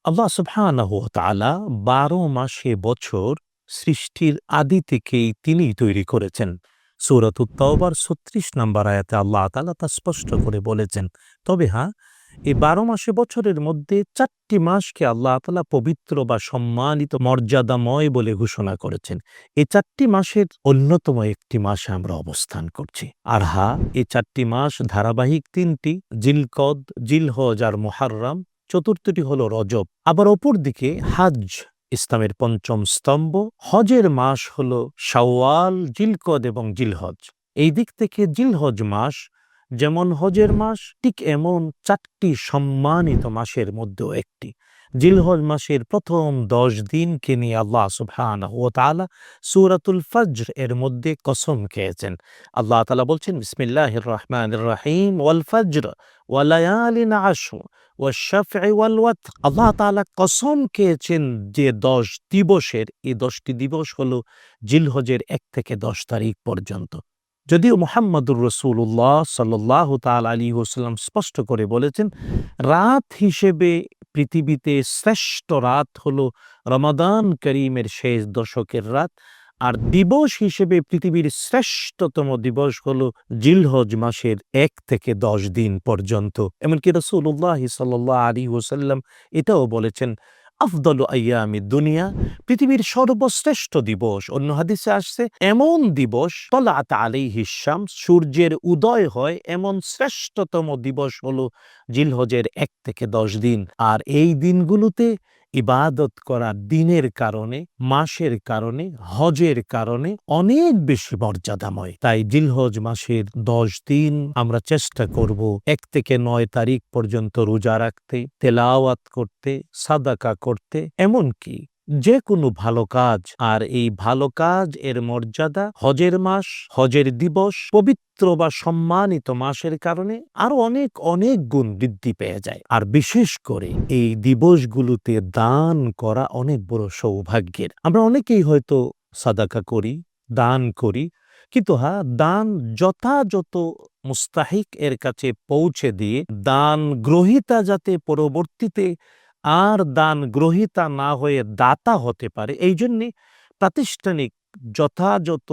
আল্লাহ সুবহানাহু ওয়া তাআলা ১২ মাসে বছর সৃষ্টির আদি থেকেই তিনিই তৈরি করেছেন। সূরাতুত তাওবার ৩৬ নম্বর আয়াতে আল্লাহ তাআলা তা স্পষ্ট করে বলেছেন। তবে হ্যাঁ, এই ১২ মাসে বছরের মধ্যে ৪ টি মাসকে আল্লাহ তাআলা পবিত্র বা সম্মানিত মর্যাদাময় বলে ঘোষণা করেছেন। এই ৪ টি মাসের অন্যতম একটি মাসে আমরা অবস্থান করছি। আর হ্যাঁ, এই ৪ টি মাস ধারাবাহিক ৩ টি জিলকদ, জিলহজ আর মুহাররম, চতুর্থটি হলো রজব। আবার অপরদিকে হাজ, ইসলামের পঞ্চম স্তম্ভ। হজের মাস হলো শাওয়াল, জিলকদ এবং জিলহজ। এই দিক থেকে জিলহজ মাস যেমন হজের মাস, ঠিক এমন ৪টি সম্মানিত মাসের মধ্যেও একটি। জিলহজ মাসের প্রথম ১০ দিনকে নিয়ে আল্লাহ সুবহানাহু ওয়া তাআলা সূরাতুল ফজর এর মধ্যে কসম খেয়েছেন। আল্লাহ তাআলা বলছেন, বিসমিল্লাহির রহমানির রহিম, ওয়াল ফজর ওয়া লায়ালিন আশর ওয়াশ-শাফঈ ওয়াল ওয়াতর। আল্লাহ তাআলা কসম খেয়েছেন যে ১০ দিবসের, এই ১০টি দিবস হলো জিলহজের ১ থেকে ১০ তারিখ পর্যন্ত। যদিও মুহাম্মদুর রাসূলুল্লাহ সাল্লাল্লাহু তাআলা আলাইহি ওয়াসাল্লাম স্পষ্ট করে বলেছেন, রাত হিসেবে পৃথিবীতে শ্রেষ্ঠ রাত হলো রমাদান করিমের শেষ দশকের রাত, আর দিবস হিসেবে পৃথিবীর শ্রেষ্ঠতম দিবস হলো জিলহজ মাসের ১ থেকে ১০ দিন পর্যন্ত। এমনকি রাসূলুল্লাহ সাল্লাল্লাহু আলাইহি ওয়াসাল্লাম এটাও বলেছেন, আফদলু আইয়ামিদ দুনিয়া, পৃথিবীর সর্বশ্রেষ্ঠ দিবস। অন্য হাদিসে আসছে, এমন দিবস তলাআত আলাইহিশ শামস, সূর্যের উদয় হয় এমন শ্রেষ্ঠতম দিবস হলো জিলহজের ১ থেকে ১০ দিন। আর এই দিনগুলোতে ইবাদত করা দিনের কারণে, মাসের কারণে, হজের কারণে অনেক বেশি মর্যাদাময়। তাই জিলহজ মাসের ১০ দিন আমরা চেষ্টা করব ১ থেকে ৯ তারিখ পর্যন্ত রোজা রাখতে, তেলাওয়াত করতে, সাদাকা করতে, এমনকি যে কোনো ভালো কাজ। আর এই ভালো কাজ এর মর্যাদা হজের মাস, হজের দিবস, পবিত্র বা সম্মানিত মাসের কারণে আরো অনেক অনেক গুণ বৃদ্ধি পেয়ে যায়। আর বিশেষ করে এই দিবসগুলোতে দান করা অনেক বড় সৌভাগ্যের। আমরা অনেকেই হয়তো সাদাকা করি, দান করি, কিন্তু হ্যাঁ, দান যথাযথ মুস্তাহিক এর কাছে পৌঁছে দিয়ে দান গ্রহীতা যাতে পরবর্তীতে আর দান গ্রহীতা না হয়ে দাতা হতে পারে, এই জন্যে প্রাতিষ্ঠানিক যথাযথ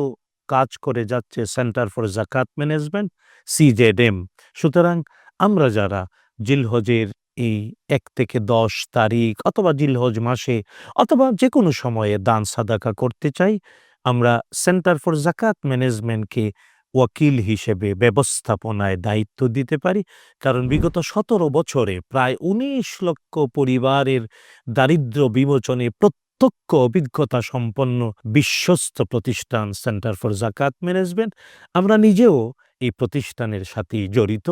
কাজ করে যাচ্ছে সেন্টার ফর যাকাত ম্যানেজমেন্ট, CZM। সুতরাং আমরা যারা জিলহজের এই ১ থেকে ১০ তারিখ অথবা জিলহজ মাসে অথবা যে কোনো সময়ে দান সাদাকা করতে চাই, আমরা সেন্টার ফর যাকাত ম্যানেজমেন্টকে ওয়াকিল হিসেবে ব্যবস্থাপনায় দায়িত্ব দিতে পারি। কারণ বিগত ১৭ বছরে প্রায় ১৯ লক্ষ পরিবারের দারিদ্র্য বিমোচনে প্রত্যক্ষ অভিজ্ঞতা সম্পন্ন বিশ্বস্ত প্রতিষ্ঠান সেন্টার ফর যাকাত ম্যানেজমেন্ট। আমরা নিজেও এই প্রতিষ্ঠানের সাথেই জড়িত।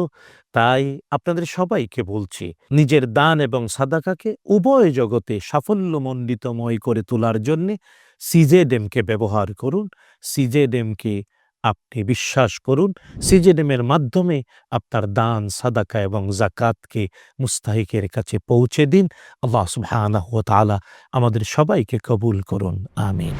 তাই আপনাদের সবাইকে বলছি, নিজের দান এবং সাদাকাকে উভয় জগতে সাফল্যমণ্ডিতময় করে তোলার জন্যে CZM-কে ব্যবহার করুন। CZM-কে আপনি বিশ্বাস করুন। CZM-এর মাধ্যমে আপনার দান, সাদাকা এবং যাকাতকে মুস্তাহিকের কাছে পৌঁছে দিন। আল্লাহ সুবহানাহু ওয়া তাআলা আমাদের সবাইকে কবুল করুন। আমিন।